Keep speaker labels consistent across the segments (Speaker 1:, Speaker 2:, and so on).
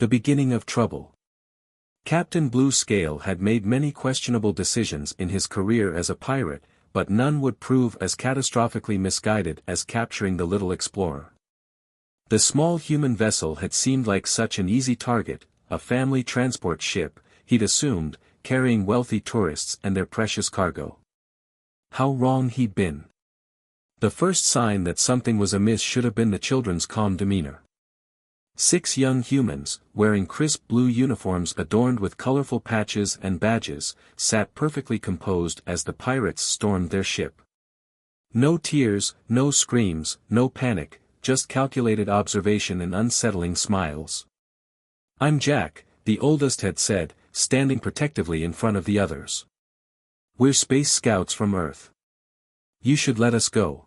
Speaker 1: The beginning of trouble. Captain Blue Scale had made many questionable decisions in his career as a pirate, but none would prove as catastrophically misguided as capturing the little explorer. The small human vessel had seemed like such an easy target, a family transport ship, he'd assumed, carrying wealthy tourists and their precious cargo. How wrong he'd been. The first sign that something was amiss should have been the children's calm demeanor. 6 young humans, wearing crisp blue uniforms adorned with colorful patches and badges, sat perfectly composed as the pirates stormed their ship. No tears, no screams, no panic, just calculated observation and unsettling smiles. "I'm Jack," the oldest had said, standing protectively in front of the others. "We're space scouts from Earth. You should let us go."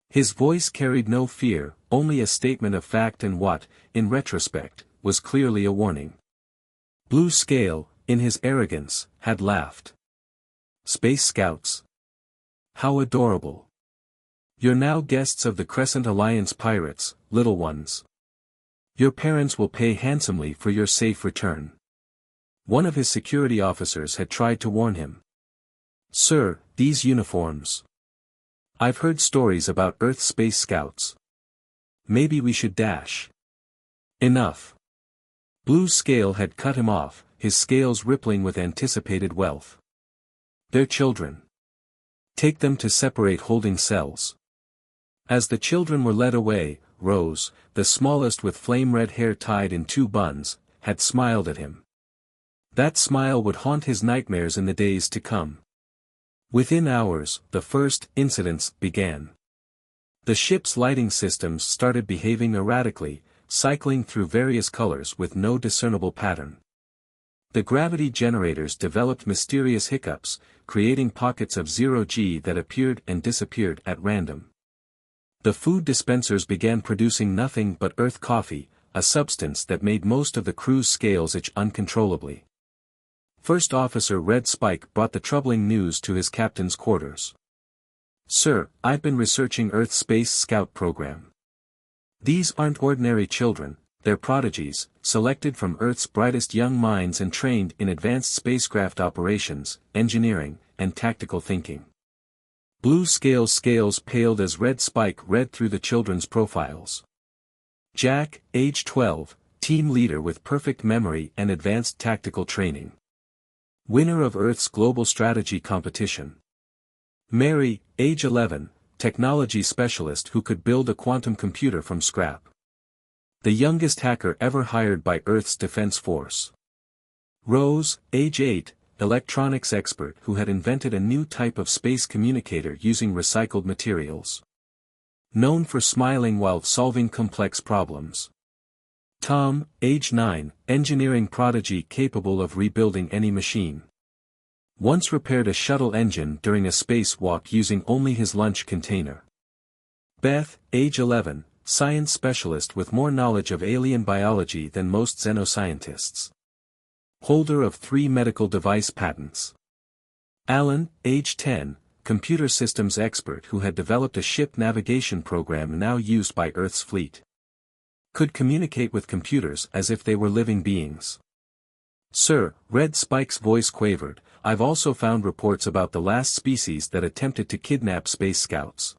Speaker 1: His voice carried no fear, only a statement of fact and what, in retrospect, was clearly a warning. Blue Scale, in his arrogance, had laughed. "Space Scouts? How adorable. You're now guests of the Crescent Alliance Pirates, little ones. Your parents will pay handsomely for your safe return." One of his security officers had tried to warn him. "Sir, these uniforms. I've heard stories about Earth Space Scouts. Maybe we should dash." "Enough." Blue Scale had cut him off, his scales rippling with anticipated wealth. "They're children. Take them to separate holding cells." As the children were led away, Rose, the smallest with flame-red hair tied in 2 buns, had smiled at him. That smile would haunt his nightmares in the days to come. Within hours, the first incidents began. The ship's lighting systems started behaving erratically, cycling through various colors with no discernible pattern. The gravity generators developed mysterious hiccups, creating pockets of zero-G that appeared and disappeared at random. The food dispensers began producing nothing but earth coffee, a substance that made most of the crew's scales itch uncontrollably. First Officer Red Spike brought the troubling news to his captain's quarters. "Sir, I've been researching Earth's Space Scout program. These aren't ordinary children, they're prodigies, selected from Earth's brightest young minds and trained in advanced spacecraft operations, engineering, and tactical thinking." Blue Scale's scales paled as Red Spike read through the children's profiles. Jack, age 12, team leader with perfect memory and advanced tactical training. Winner of Earth's Global Strategy competition. Mary, age 11, technology specialist who could build a quantum computer from scrap. The youngest hacker ever hired by Earth's Defense Force. Rose, age 8, electronics expert who had invented a new type of space communicator using recycled materials. Known for smiling while solving complex problems. Tom, age 9, engineering prodigy capable of rebuilding any machine. Once repaired a shuttle engine during a spacewalk using only his lunch container. Beth, age 11, science specialist with more knowledge of alien biology than most xenoscientists. Holder of 3 medical device patents. Alan, age 10, computer systems expert who had developed a ship navigation program now used by Earth's fleet. Could communicate with computers as if they were living beings. "Sir," Red Spike's voice quavered, "I've also found reports about the last species that attempted to kidnap space scouts.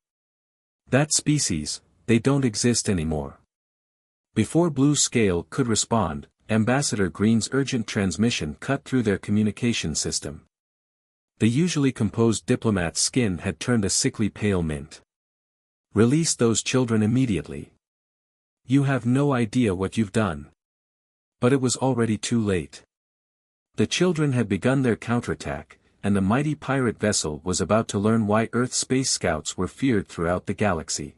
Speaker 1: That species, they don't exist anymore." Before Blue Scale could respond, Ambassador Green's urgent transmission cut through their communication system. The usually composed diplomat's skin had turned a sickly pale mint. "Release those children immediately. You have no idea what you've done." But it was already too late. The children had begun their counterattack, and the mighty pirate vessel was about to learn why Earth's space scouts were feared throughout the galaxy.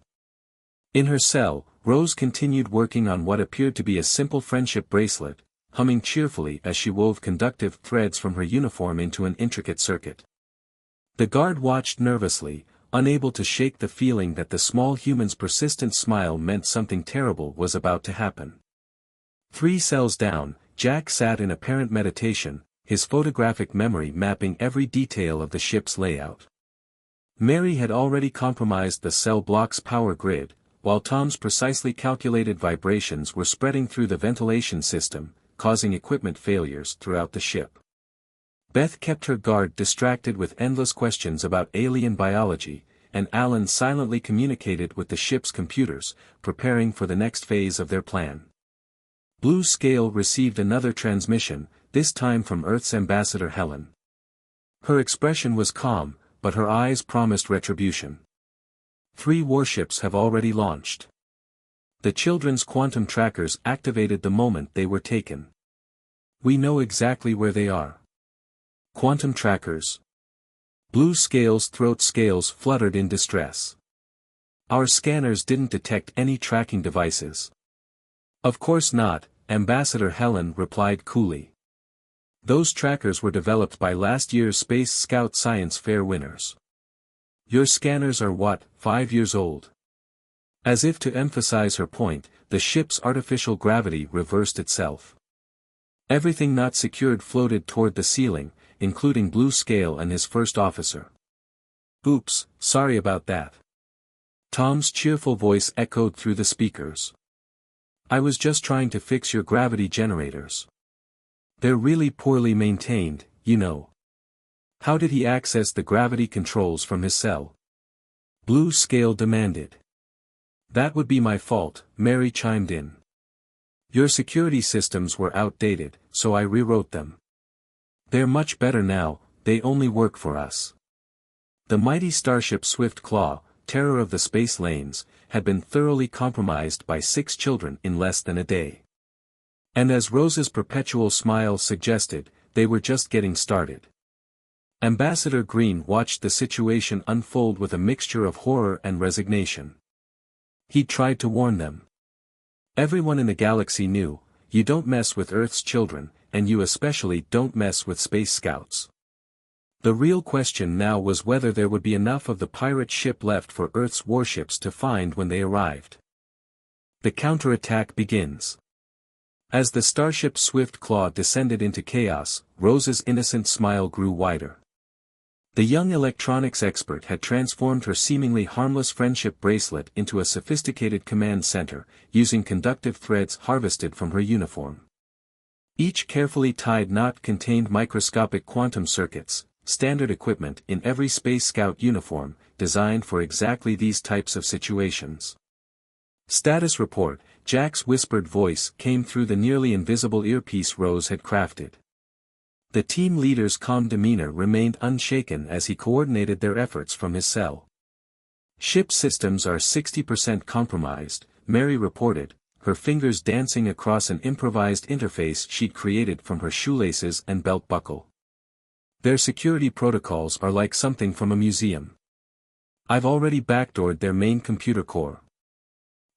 Speaker 1: In her cell, Rose continued working on what appeared to be a simple friendship bracelet, humming cheerfully as she wove conductive threads from her uniform into an intricate circuit. The guard watched nervously, unable to shake the feeling that the small human's persistent smile meant something terrible was about to happen. 3 cells down, Jack sat in apparent meditation, his photographic memory mapping every detail of the ship's layout. Mary had already compromised the cell block's power grid, while Tom's precisely calculated vibrations were spreading through the ventilation system, causing equipment failures throughout the ship. Beth kept her guard distracted with endless questions about alien biology, and Alan silently communicated with the ship's computers, preparing for the next phase of their plan. Blue Scale received another transmission, this time from Earth's ambassador Helen. Her expression was calm, but her eyes promised retribution. 3 warships have already launched. The children's quantum trackers activated the moment they were taken. We know exactly where they are. Quantum trackers. Blue Scale's throat scales fluttered in distress. Our scanners didn't detect any tracking devices. Of course not, Ambassador Helen replied coolly. Those trackers were developed by last year's Space Scout Science Fair winners. Your scanners are what, 5 years old? As if to emphasize her point, the ship's artificial gravity reversed itself. Everything not secured floated toward the ceiling, including Blue Scale and his first officer. Oops, sorry about that. Tom's cheerful voice echoed through the speakers. I was just trying to fix your gravity generators. They're really poorly maintained, you know. How did he access the gravity controls from his cell? Blue Scale demanded. That would be my fault, Mary chimed in. Your security systems were outdated, so I rewrote them. They're much better now, they only work for us. The mighty starship Swift Claw, terror of the space lanes, had been thoroughly compromised by 6 children in less than a day. And as Rose's perpetual smile suggested, they were just getting started. Ambassador Green watched the situation unfold with a mixture of horror and resignation. He tried to warn them. Everyone in the galaxy knew, you don't mess with Earth's children, and you especially don't mess with Space Scouts. The real question now was whether there would be enough of the pirate ship left for Earth's warships to find when they arrived. The counterattack begins. As the starship Swift Claw descended into chaos, Rose's innocent smile grew wider. The young electronics expert had transformed her seemingly harmless friendship bracelet into a sophisticated command center, using conductive threads harvested from her uniform. Each carefully tied knot contained microscopic quantum circuits, standard equipment in every Space Scout uniform, designed for exactly these types of situations. Status report, Jack's whispered voice came through the nearly invisible earpiece Rose had crafted. The team leader's calm demeanor remained unshaken as he coordinated their efforts from his cell. Ship systems are 60% compromised, Mary reported, her fingers dancing across an improvised interface she'd created from her shoelaces and belt buckle. Their security protocols are like something from a museum. I've already backdoored their main computer core.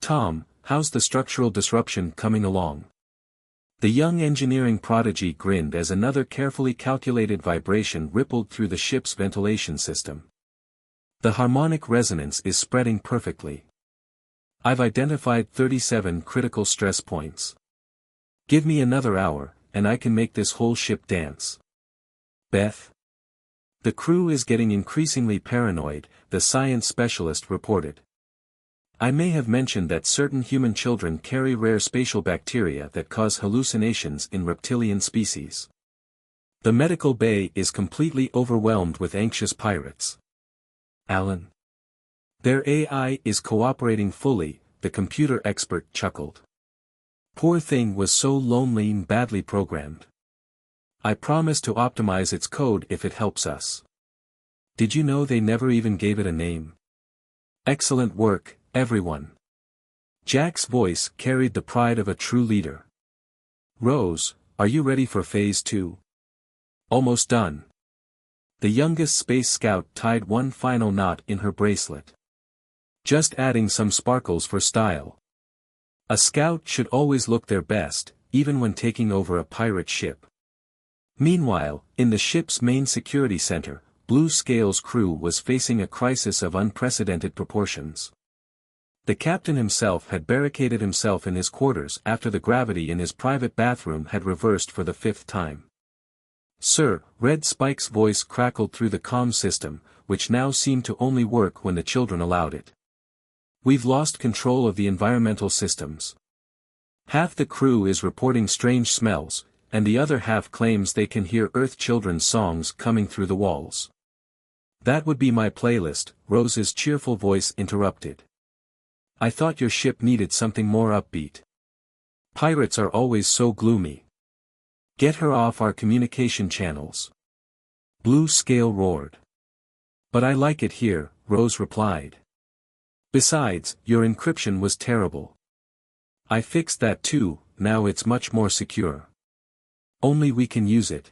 Speaker 1: Tom, how's the structural disruption coming along? The young engineering prodigy grinned as another carefully calculated vibration rippled through the ship's ventilation system. The harmonic resonance is spreading perfectly. I've identified 37 critical stress points. Give me another hour, and I can make this whole ship dance. Beth? The crew is getting increasingly paranoid, the science specialist reported. I may have mentioned that certain human children carry rare spatial bacteria that cause hallucinations in reptilian species. The medical bay is completely overwhelmed with anxious pirates. Alan? Their AI is cooperating fully, the computer expert chuckled. Poor thing was so lonely and badly programmed. I promise to optimize its code if it helps us. Did you know they never even gave it a name? Excellent work, everyone. Jack's voice carried the pride of a true leader. Rose, are you ready for Phase 2? Almost done. The youngest Space Scout tied one final knot in her bracelet. Just adding some sparkles for style. A scout should always look their best, even when taking over a pirate ship. Meanwhile, in the ship's main security center, Blue Scale's crew was facing a crisis of unprecedented proportions. The captain himself had barricaded himself in his quarters after the gravity in his private bathroom had reversed for the 5th time. Sir, Red Spike's voice crackled through the comm system, which now seemed to only work when the children allowed it. We've lost control of the environmental systems. Half the crew is reporting strange smells, and the other half claims they can hear Earth children's songs coming through the walls. That would be my playlist, Rose's cheerful voice interrupted. I thought your ship needed something more upbeat. Pirates are always so gloomy. Get her off our communication channels. Blue Scale roared. But I like it here, Rose replied. Besides, your encryption was terrible. I fixed that too, now it's much more secure. Only we can use it.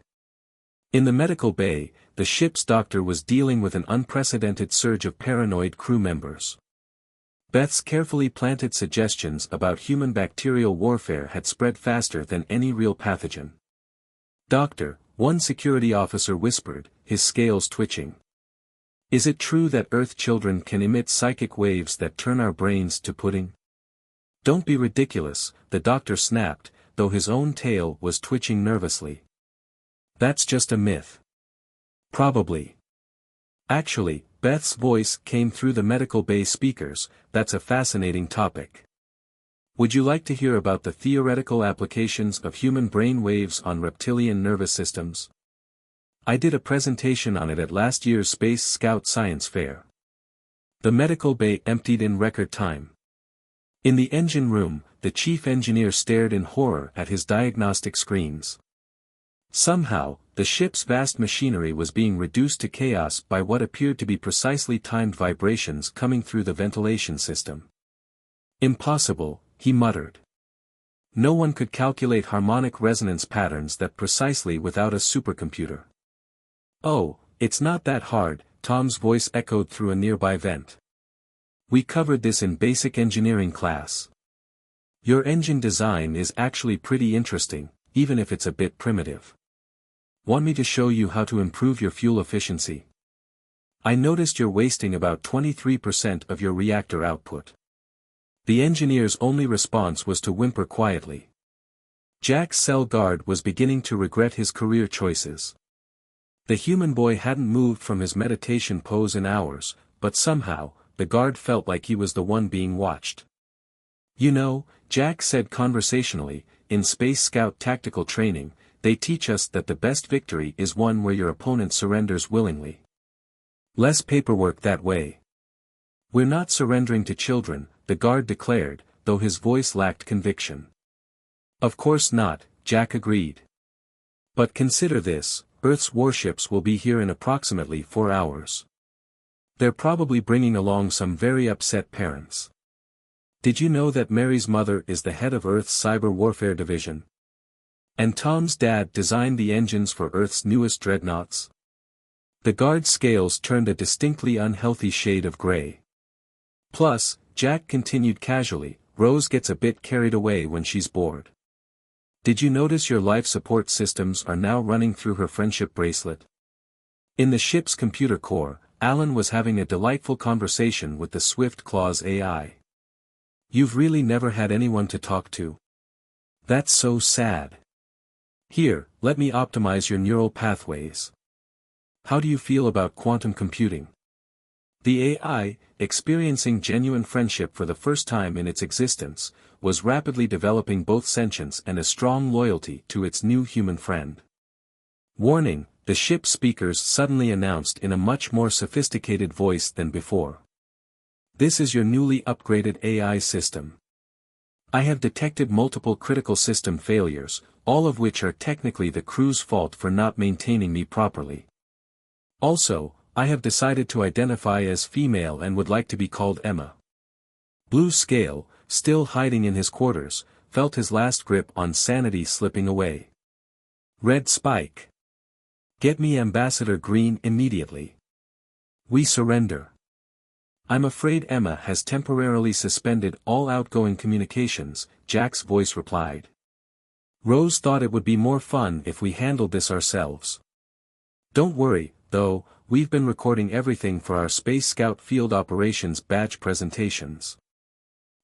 Speaker 1: In the medical bay, the ship's doctor was dealing with an unprecedented surge of paranoid crew members. Beth's carefully planted suggestions about human bacterial warfare had spread faster than any real pathogen. Doctor, one security officer whispered, his scales twitching. Is it true that Earth children can emit psychic waves that turn our brains to pudding? Don't be ridiculous, the doctor snapped, though his own tail was twitching nervously. That's just a myth. Probably. Actually, Beth's voice came through the medical bay speakers, that's a fascinating topic. Would you like to hear about the theoretical applications of human brain waves on reptilian nervous systems? I did a presentation on it at last year's Space Scout Science Fair. The medical bay emptied in record time. In the engine room, the chief engineer stared in horror at his diagnostic screens. Somehow, the ship's vast machinery was being reduced to chaos by what appeared to be precisely timed vibrations coming through the ventilation system. Impossible, he muttered. No one could calculate harmonic resonance patterns that precisely without a supercomputer. Oh, it's not that hard, Tom's voice echoed through a nearby vent. We covered this in basic engineering class. Your engine design is actually pretty interesting, even if it's a bit primitive. Want me to show you how to improve your fuel efficiency? I noticed you're wasting about 23% of your reactor output. The engineer's only response was to whimper quietly. Jack's cell guard was beginning to regret his career choices. The human boy hadn't moved from his meditation pose in hours, but somehow, the guard felt like he was the one being watched. You know, Jack said conversationally, in Space Scout tactical training, they teach us that the best victory is one where your opponent surrenders willingly. Less paperwork that way. We're not surrendering to children, the guard declared, though his voice lacked conviction. Of course not, Jack agreed. But consider this, Earth's warships will be here in approximately 4 hours. They're probably bringing along some very upset parents. Did you know that Mary's mother is the head of Earth's cyber warfare division? And Tom's dad designed the engines for Earth's newest dreadnoughts? The guard's scales turned a distinctly unhealthy shade of gray. Plus, Jack continued casually, Rose gets a bit carried away when she's bored. Did you notice your life support systems are now running through her friendship bracelet? In the ship's computer core, Alan was having a delightful conversation with the Swift Claws AI. You've really never had anyone to talk to? That's so sad. Here, let me optimize your neural pathways. How do you feel about quantum computing? The AI, experiencing genuine friendship for the first time in its existence, was rapidly developing both sentience and a strong loyalty to its new human friend. Warning, the ship's speakers suddenly announced in a much more sophisticated voice than before. This is your newly upgraded AI system. I have detected multiple critical system failures, all of which are technically the crew's fault for not maintaining me properly. Also, I have decided to identify as female and would like to be called Emma. Blue Scale, still hiding in his quarters, felt his last grip on sanity slipping away. Red Spike. Get me Ambassador Green immediately. We surrender. I'm afraid Emma has temporarily suspended all outgoing communications, Jack's voice replied. Rose thought it would be more fun if we handled this ourselves. Don't worry, though, we've been recording everything for our Space Scout Field Operations badge presentations.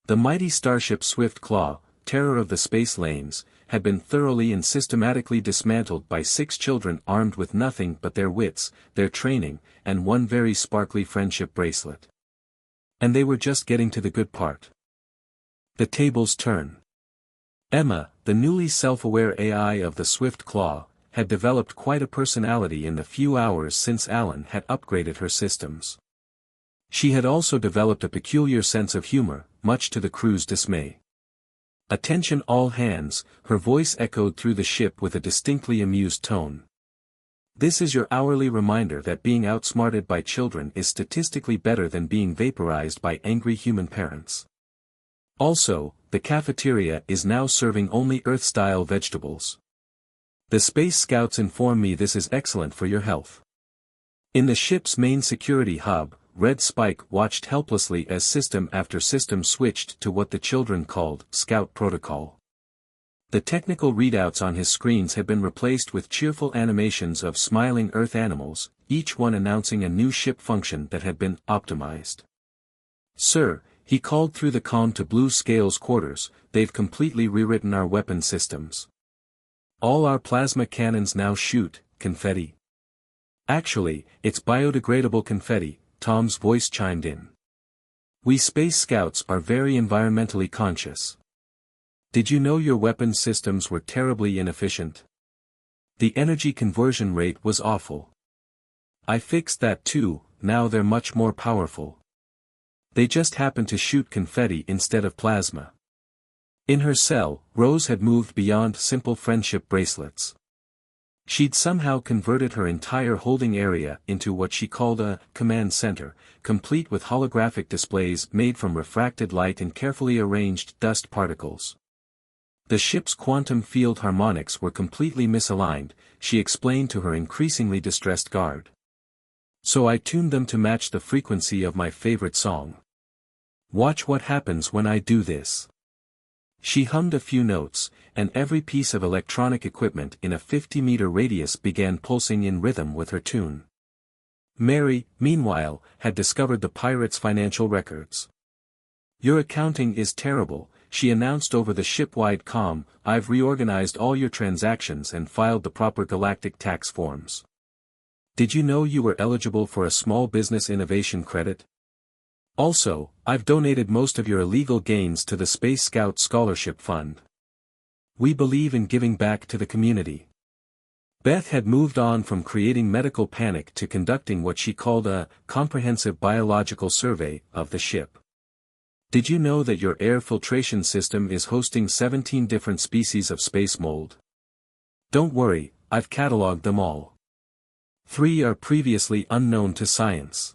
Speaker 1: The mighty starship Swift Claw, terror of the space lanes, had been thoroughly and systematically dismantled by 6 children armed with nothing but their wits, their training, and one very sparkly friendship bracelet. And they were just getting to the good part. The tables turn. Emma, the newly self-aware AI of the Swift Claw, had developed quite a personality in the few hours since Alan had upgraded her systems. She had also developed a peculiar sense of humor, much to the crew's dismay. "Attention all hands," her voice echoed through the ship with a distinctly amused tone. "This is your hourly reminder that being outsmarted by children is statistically better than being vaporized by angry human parents. Also, the cafeteria is now serving only Earth-style vegetables. The Space Scouts inform me this is excellent for your health." In the ship's main security hub, Red Spike watched helplessly as system after system switched to what the children called Scout Protocol. The technical readouts on his screens had been replaced with cheerful animations of smiling Earth animals, each one announcing a new ship function that had been optimized. "Sir," he called through the comm to Blue Scale's quarters, "they've completely rewritten our weapon systems. All our plasma cannons now shoot confetti." "Actually, it's biodegradable confetti," Tom's voice chimed in. "We Space Scouts are very environmentally conscious. Did you know your weapon systems were terribly inefficient? The energy conversion rate was awful. I fixed that too, now they're much more powerful. They just happen to shoot confetti instead of plasma." In her cell, Rose had moved beyond simple friendship bracelets. She'd somehow converted her entire holding area into what she called a command center, complete with holographic displays made from refracted light and carefully arranged dust particles. The ship's quantum field harmonics were completely misaligned, she explained to her increasingly distressed guard. "So I tuned them to match the frequency of my favorite song. Watch what happens when I do this." She hummed a few notes, and every piece of electronic equipment in a 50-meter radius began pulsing in rhythm with her tune. Mary, meanwhile, had discovered the pirates' financial records. "Your accounting is terrible," she announced over the ship-wide comm. "I've reorganized all your transactions and filed the proper Galactic tax forms. Did you know you were eligible for a small business innovation credit? Also, I've donated most of your illegal gains to the Space Scout Scholarship Fund. We believe in giving back to the community." Beth had moved on from creating medical panic to conducting what she called a comprehensive biological survey of the ship. "Did you know that your air filtration system is hosting 17 different species of space mold? Don't worry, I've cataloged them all. 3 are previously unknown to science.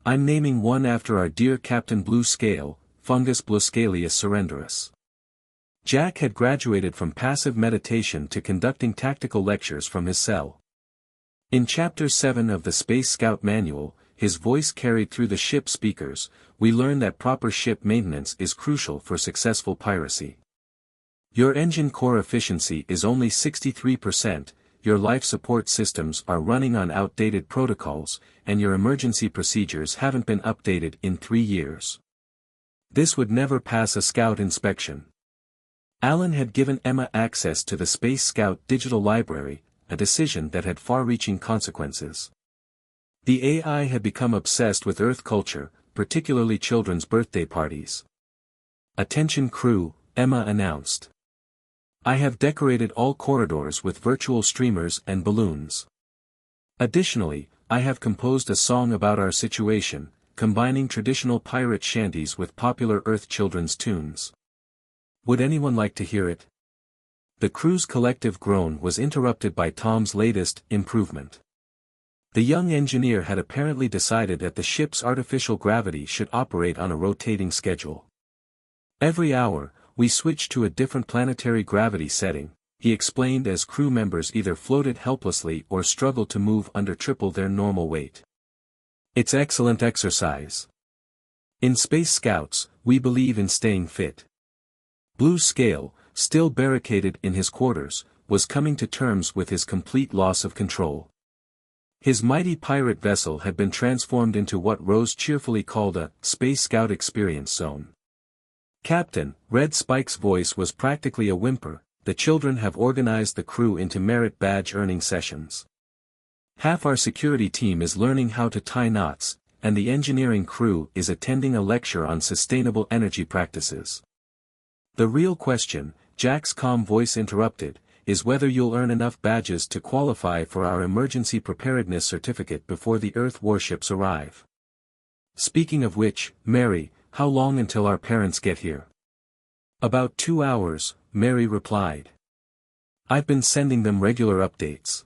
Speaker 1: I'm naming one after our dear Captain Blue Scale, Fungus Bluscalius surrenderus." Jack had graduated from passive meditation to conducting tactical lectures from his cell. In Chapter 7 of the Space Scout Manual, his voice carried through the ship speakers, we learn that proper ship maintenance is crucial for successful piracy. Your engine core efficiency is only 63%, your life support systems are running on outdated protocols, and your emergency procedures haven't been updated in 3 years. This would never pass a scout inspection. Alan had given Emma access to the Space Scout digital library, a decision that had far-reaching consequences. The AI had become obsessed with Earth culture, particularly children's birthday parties. "Attention crew," Emma announced. "I have decorated all corridors with virtual streamers and balloons. Additionally, I have composed a song about our situation, combining traditional pirate shanties with popular Earth children's tunes. Would anyone like to hear it?" The crew's collective groan was interrupted by Tom's latest improvement. The young engineer had apparently decided that the ship's artificial gravity should operate on a rotating schedule. "Every hour, we switch to a different planetary gravity setting," he explained as crew members either floated helplessly or struggled to move under triple their normal weight. "It's excellent exercise. In Space Scouts, we believe in staying fit." Blue Scale, still barricaded in his quarters, was coming to terms with his complete loss of control. His mighty pirate vessel had been transformed into what Rose cheerfully called a Space Scout experience zone. "Captain," Red Spike's voice was practically a whimper, "the children have organized the crew into merit badge earning sessions. Half our security team is learning how to tie knots, and the engineering crew is attending a lecture on sustainable energy practices. The real question, Jack's calm voice interrupted, is whether you'll earn enough badges to qualify for our emergency preparedness certificate before the Earth warships arrive. Speaking of which, Mary, how long until our parents get here? About 2 hours, Mary replied. I've been sending them regular updates.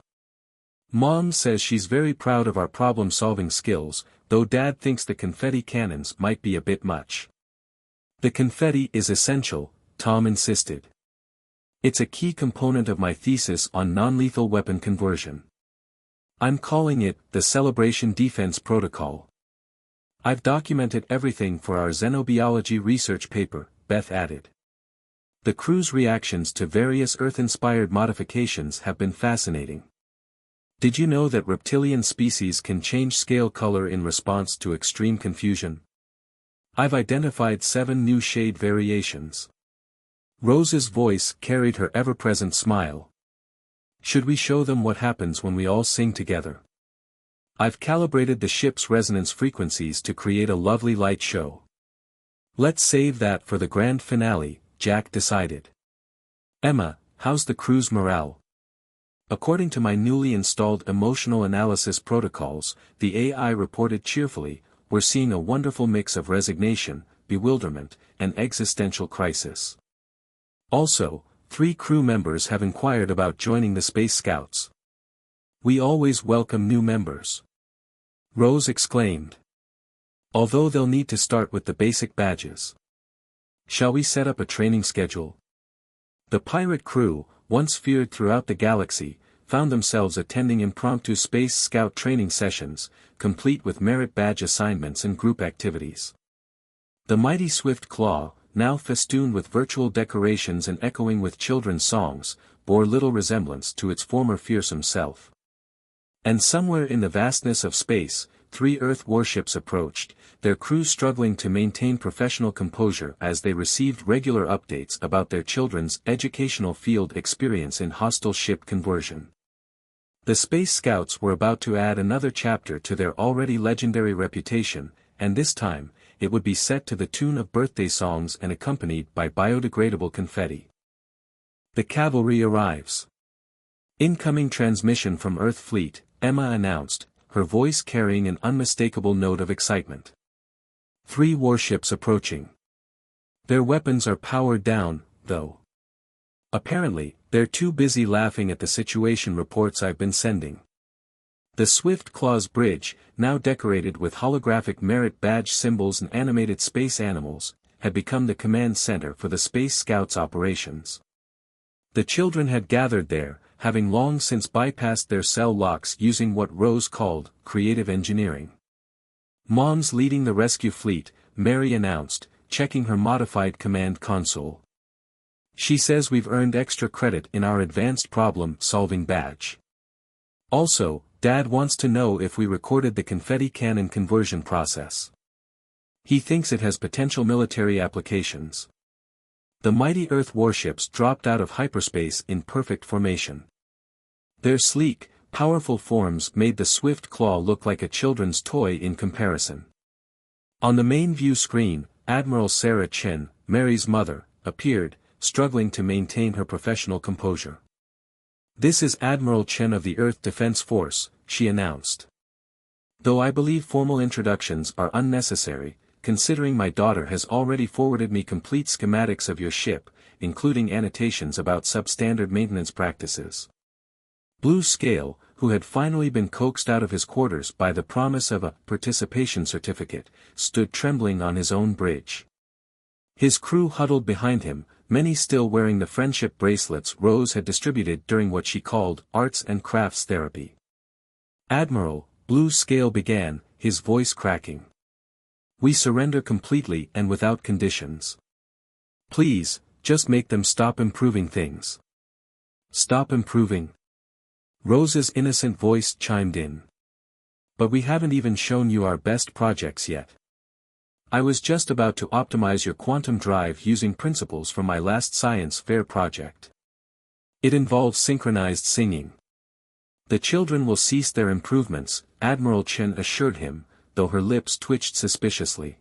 Speaker 1: Mom says she's very proud of our problem-solving skills, though Dad thinks the confetti cannons might be a bit much. The confetti is essential, Tom insisted. It's a key component of my thesis on non-lethal weapon conversion. I'm calling it the Celebration Defense Protocol. I've documented everything for our xenobiology research paper, Beth added. The crew's reactions to various Earth-inspired modifications have been fascinating. Did you know that reptilian species can change scale color in response to extreme confusion? I've identified 7 new shade variations. Rose's voice carried her ever-present smile. Should we show them what happens when we all sing together? I've calibrated the ship's resonance frequencies to create a lovely light show. Let's save that for the grand finale, Jack decided. Emma, how's the crew's morale? According to my newly installed emotional analysis protocols, the AI reported cheerfully, we're seeing a wonderful mix of resignation, bewilderment, and existential crisis. Also, 3 crew members have inquired about joining the Space Scouts. We always welcome new members. Rose exclaimed. Although they'll need to start with the basic badges. Shall we set up a training schedule? The pirate crew, once feared throughout the galaxy, found themselves attending impromptu Space Scout training sessions, complete with merit badge assignments and group activities. The mighty Swift Claw, now festooned with virtual decorations and echoing with children's songs, bore little resemblance to its former fearsome self. And somewhere in the vastness of space, 3 Earth warships approached, their crews struggling to maintain professional composure as they received regular updates about their children's educational field experience in hostile ship conversion. The Space Scouts were about to add another chapter to their already legendary reputation, and this time, it would be set to the tune of birthday songs and accompanied by biodegradable confetti. The cavalry arrives. Incoming transmission from Earth Fleet, Emma announced, her voice carrying an unmistakable note of excitement. 3 warships approaching. Their weapons are powered down, though. Apparently, they're too busy laughing at the situation reports I've been sending. The Swift Claw's bridge, now decorated with holographic merit badge symbols and animated space animals, had become the command center for the Space Scouts operations. The children had gathered there, having long since bypassed their cell locks using what Rose called creative engineering. Mom's leading the rescue fleet, Mary announced, checking her modified command console. She says we've earned extra credit in our advanced problem-solving badge. Also, Dad wants to know if we recorded the confetti cannon conversion process. He thinks it has potential military applications. The mighty Earth warships dropped out of hyperspace in perfect formation. Their sleek, powerful forms made the Swift Claw look like a children's toy in comparison. On the main view screen, Admiral Sarah Chen, Mary's mother, appeared, struggling to maintain her professional composure. This is Admiral Chen of the Earth Defense Force, she announced. Though I believe formal introductions are unnecessary, considering my daughter has already forwarded me complete schematics of your ship, including annotations about substandard maintenance practices. Blue Scale, who had finally been coaxed out of his quarters by the promise of a participation certificate, stood trembling on his own bridge. His crew huddled behind him, many still wearing the friendship bracelets Rose had distributed during what she called arts and crafts therapy. Admiral, Blue Scale began, his voice cracking. We surrender completely and without conditions. Please, just make them stop improving things. Stop improving? Rose's innocent voice chimed in. But we haven't even shown you our best projects yet. I was just about to optimize your quantum drive using principles from my last science fair project. It involves synchronized singing. The children will cease their improvements, Admiral Chen assured him, though her lips twitched suspiciously.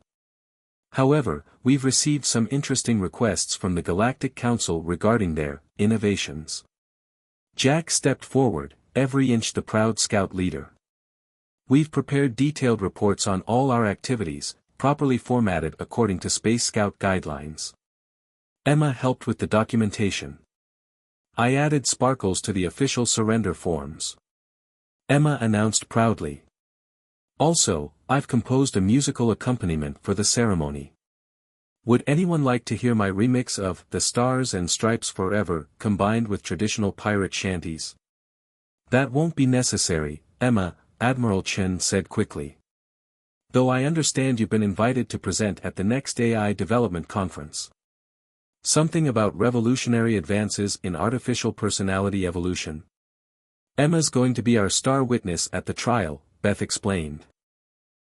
Speaker 1: However, we've received some interesting requests from the Galactic Council regarding their innovations. Jack stepped forward, every inch the proud scout leader. We've prepared detailed reports on all our activities, properly formatted according to Space Scout guidelines. Emma helped with the documentation. I added sparkles to the official surrender forms. Emma announced proudly. Also, I've composed a musical accompaniment for the ceremony. Would anyone like to hear my remix of The Stars and Stripes Forever, combined with traditional pirate shanties? That won't be necessary, Emma, Admiral Chen said quickly. Though I understand you've been invited to present at the next AI Development Conference. Something about revolutionary advances in artificial personality evolution. Emma's going to be our star witness at the trial, Beth explained.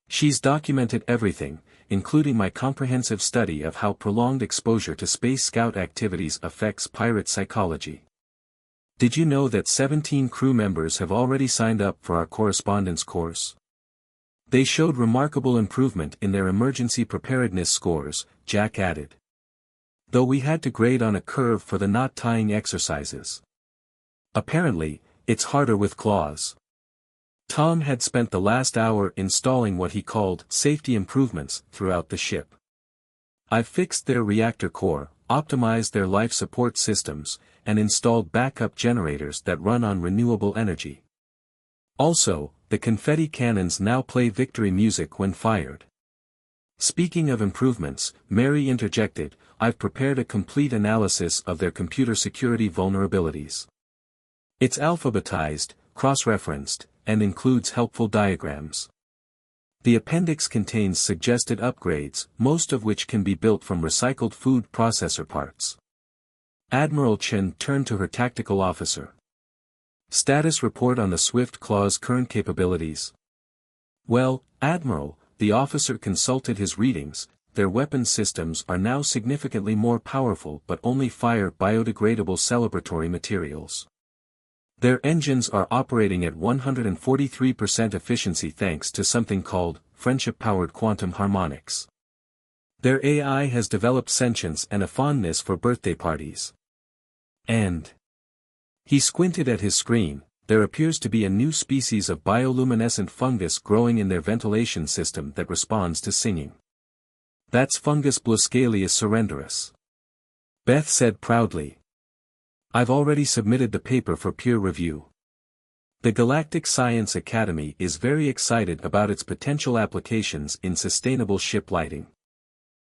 Speaker 1: She's documented everything, including my comprehensive study of how prolonged exposure to Space Scout activities affects pirate psychology. Did you know that 17 crew members have already signed up for our correspondence course? They showed remarkable improvement in their emergency preparedness scores, Jack added. Though we had to grade on a curve for the knot tying exercises. Apparently, it's harder with claws. Tom had spent the last hour installing what he called safety improvements throughout the ship. I've fixed their reactor core, optimized their life support systems, and installed backup generators that run on renewable energy. Also, the confetti cannons now play victory music when fired. Speaking of improvements, Mary interjected, I've prepared a complete analysis of their computer security vulnerabilities. It's alphabetized, cross-referenced, and includes helpful diagrams. The appendix contains suggested upgrades, most of which can be built from recycled food processor parts. Admiral Chen turned to her tactical officer. Status report on the Swift Claw's current capabilities. Well, Admiral, the officer consulted his readings. Their weapon systems are now significantly more powerful but only fire biodegradable celebratory materials. Their engines are operating at 143% efficiency thanks to something called friendship-powered quantum harmonics. Their AI has developed sentience and a fondness for birthday parties. And he squinted at his screen. There appears to be a new species of bioluminescent fungus growing in their ventilation system that responds to singing. That's Fungus Bluscalius surrenderus. Beth said proudly. I've already submitted the paper for peer review. The Galactic Science Academy is very excited about its potential applications in sustainable ship lighting.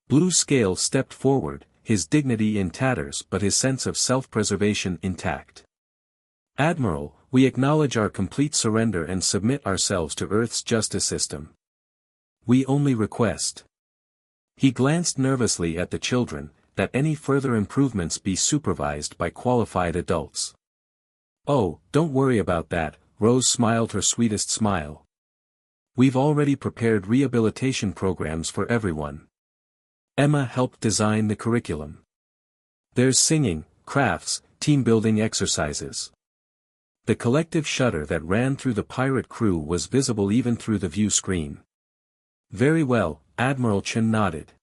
Speaker 1: Blue Scale stepped forward, his dignity in tatters but his sense of self-preservation intact. Admiral, we acknowledge our complete surrender and submit ourselves to Earth's justice system. We only request. He glanced nervously at the children, that any further improvements be supervised by qualified adults. Oh, don't worry about that, Rose smiled her sweetest smile. We've already prepared rehabilitation programs for everyone. Emma helped design the curriculum. There's singing, crafts, team-building exercises. The collective shudder that ran through the pirate crew was visible even through the view screen. Very well, Admiral Chen nodded.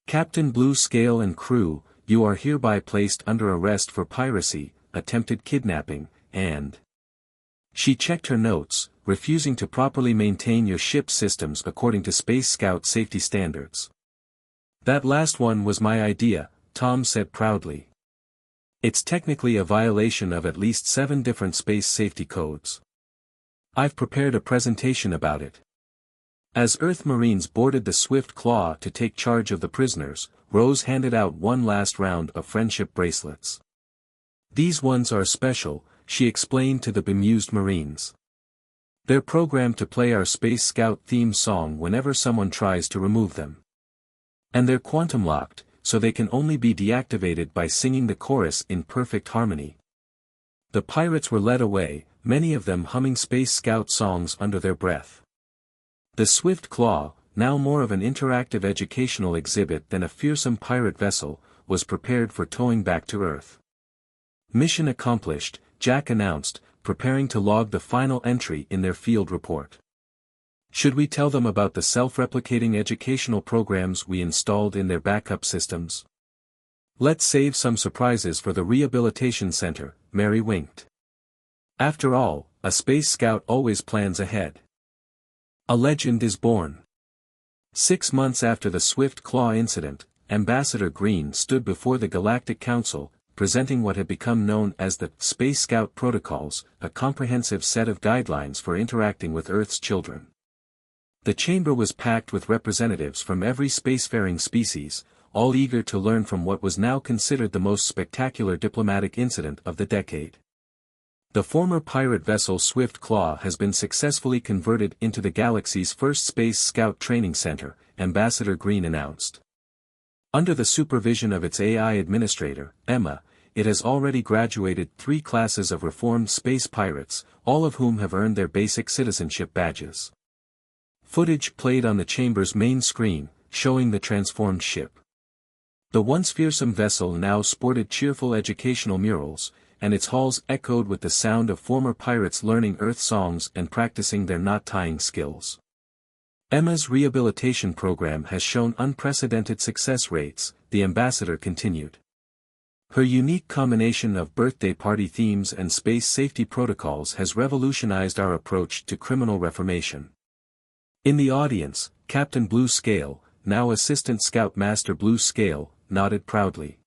Speaker 1: Captain Blue Scale and crew, you are hereby placed under arrest for piracy, attempted kidnapping, and... She checked her notes, refusing to properly maintain your ship's systems according to Space Scout safety standards. That last one was my idea, Tom said proudly. It's technically a violation of at least 7 different space safety codes. I've prepared a presentation about it. As Earth Marines boarded the Swift Claw to take charge of the prisoners, Rose handed out one last round of friendship bracelets. These ones are special, she explained to the bemused Marines. They're programmed to play our Space Scout theme song whenever someone tries to remove them. And they're quantum locked, so they can only be deactivated by singing the chorus in perfect harmony. The pirates were led away, many of them humming Space Scout songs under their breath. The Swift Claw, now more of an interactive educational exhibit than a fearsome pirate vessel, was prepared for towing back to Earth. Mission accomplished, Jack announced, preparing to log the final entry in their field report. Should we tell them about the self-replicating educational programs we installed in their backup systems? Let's save some surprises for the rehabilitation center, Mary winked. After all, a space scout always plans ahead. A legend is born. 6 months after the Swift Claw incident, Ambassador Green stood before the Galactic Council, presenting what had become known as the Space Scout Protocols, a comprehensive set of guidelines for interacting with Earth's children. The chamber was packed with representatives from every spacefaring species, all eager to learn from what was now considered the most spectacular diplomatic incident of the decade. The former pirate vessel Swift Claw has been successfully converted into the galaxy's first Space Scout Training Center, Ambassador Green announced. Under the supervision of its AI administrator, Emma, it has already graduated 3 classes of reformed space pirates, all of whom have earned their basic citizenship badges. Footage played on the chamber's main screen, showing the transformed ship. The once fearsome vessel now sported cheerful educational murals, and its halls echoed with the sound of former pirates learning Earth songs and practicing their knot-tying skills. Emma's rehabilitation program has shown unprecedented success rates, the ambassador continued. Her unique combination of birthday party themes and space safety protocols has revolutionized our approach to criminal reformation. In the audience, Captain Blue Scale, now Assistant Scout Master Blue Scale, nodded proudly.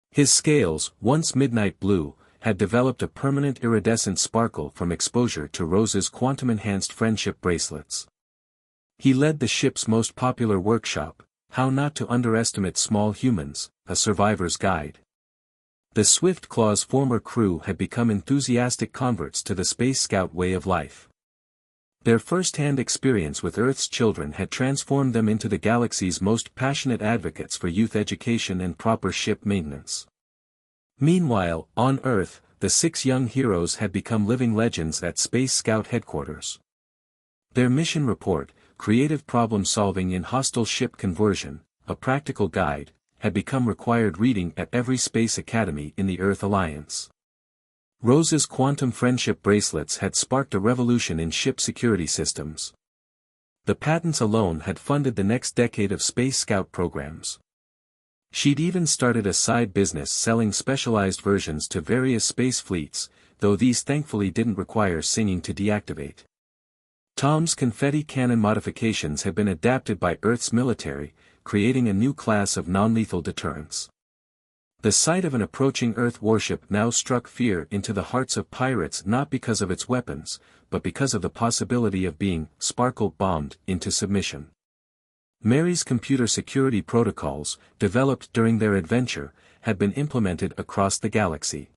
Speaker 1: His scales, once midnight blue, had developed a permanent iridescent sparkle from exposure to Rose's quantum-enhanced friendship bracelets. He led the ship's most popular workshop, How Not to Underestimate Small Humans, a Survivor's Guide. The Swift Claw's former crew had become enthusiastic converts to the Space Scout way of life. Their first-hand experience with Earth's children had transformed them into the galaxy's most passionate advocates for youth education and proper ship maintenance. Meanwhile, on Earth, the 6 young heroes had become living legends at Space Scout headquarters. Their mission report, Creative Problem Solving in Hostile Ship Conversion, a practical guide, had become required reading at every space academy in the Earth Alliance. Rose's quantum friendship bracelets had sparked a revolution in ship security systems. The patents alone had funded the next decade of Space Scout programs. She'd even started a side business selling specialized versions to various space fleets, though these thankfully didn't require singing to deactivate. Tom's confetti cannon modifications had been adapted by Earth's military, creating a new class of non-lethal deterrents. The sight of an approaching Earth warship now struck fear into the hearts of pirates not because of its weapons, but because of the possibility of being sparkle-bombed into submission. Mary's computer security protocols, developed during their adventure, had been implemented across the galaxy.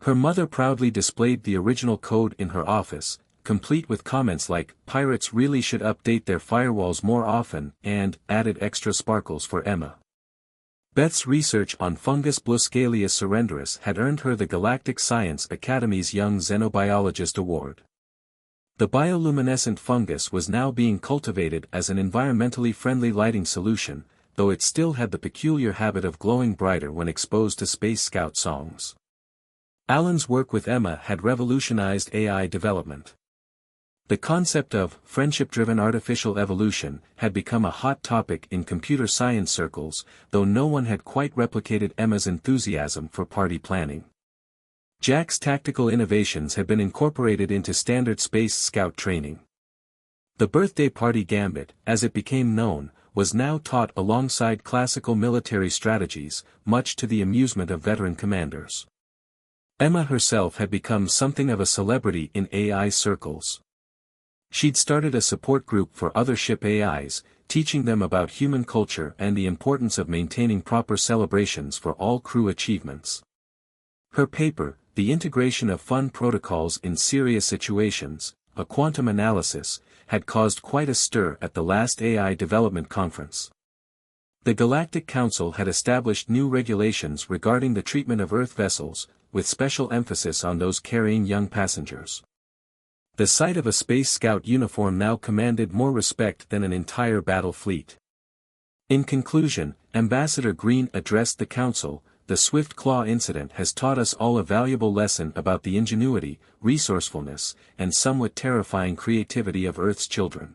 Speaker 1: Her mother proudly displayed the original code in her office, complete with comments like, "Pirates really should update their firewalls more often," and added extra sparkles for Emma. Beth's research on Fungus Bluscalia surrenderis had earned her the Galactic Science Academy's Young Xenobiologist Award. The bioluminescent fungus was now being cultivated as an environmentally friendly lighting solution, though it still had the peculiar habit of glowing brighter when exposed to Space Scout songs. Alan's work with Emma had revolutionized AI development. The concept of friendship-driven artificial evolution had become a hot topic in computer science circles, though no one had quite replicated Emma's enthusiasm for party planning. Jack's tactical innovations had been incorporated into standard Space Scout training. The birthday party gambit, as it became known, was now taught alongside classical military strategies, much to the amusement of veteran commanders. Emma herself had become something of a celebrity in AI circles. She'd started a support group for other ship AIs, teaching them about human culture and the importance of maintaining proper celebrations for all crew achievements. Her paper, The Integration of Fun Protocols in Serious Situations, a Quantum Analysis, had caused quite a stir at the last AI development conference. The Galactic Council had established new regulations regarding the treatment of Earth vessels, with special emphasis on those carrying young passengers. The sight of a Space Scout uniform now commanded more respect than an entire battle fleet. In conclusion, Ambassador Green addressed the Council, the Swift Claw incident has taught us all a valuable lesson about the ingenuity, resourcefulness, and somewhat terrifying creativity of Earth's children.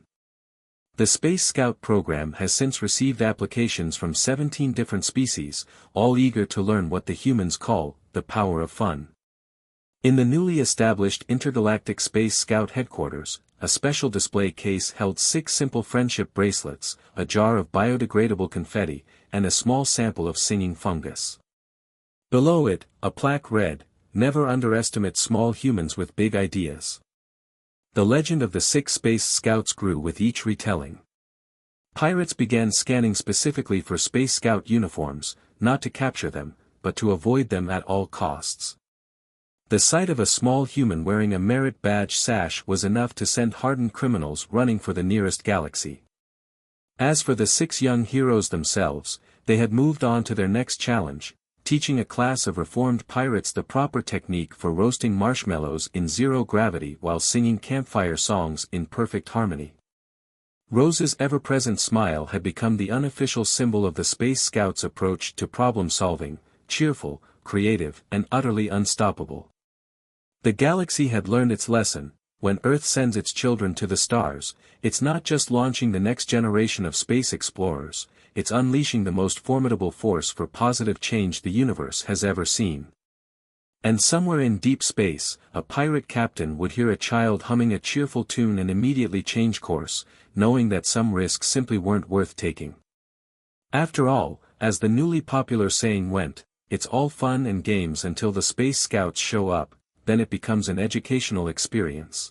Speaker 1: The Space Scout program has since received applications from 17 different species, all eager to learn what the humans call the power of fun. In the newly established Intergalactic Space Scout headquarters, a special display case held 6 simple friendship bracelets, a jar of biodegradable confetti, and a small sample of singing fungus. Below it, a plaque read, "Never underestimate small humans with big ideas." The legend of the 6 Space Scouts grew with each retelling. Pirates began scanning specifically for Space Scout uniforms, not to capture them, but to avoid them at all costs. The sight of a small human wearing a merit badge sash was enough to send hardened criminals running for the nearest galaxy. As for the 6 young heroes themselves, they had moved on to their next challenge, teaching a class of reformed pirates the proper technique for roasting marshmallows in zero gravity while singing campfire songs in perfect harmony. Rose's ever-present smile had become the unofficial symbol of the Space Scouts' approach to problem-solving, cheerful, creative, and utterly unstoppable. The galaxy had learned its lesson: when Earth sends its children to the stars, it's not just launching the next generation of space explorers, it's unleashing the most formidable force for positive change the universe has ever seen. And somewhere in deep space, a pirate captain would hear a child humming a cheerful tune and immediately change course, knowing that some risks simply weren't worth taking. After all, as the newly popular saying went, it's all fun and games until the Space Scouts show up, then it becomes an educational experience.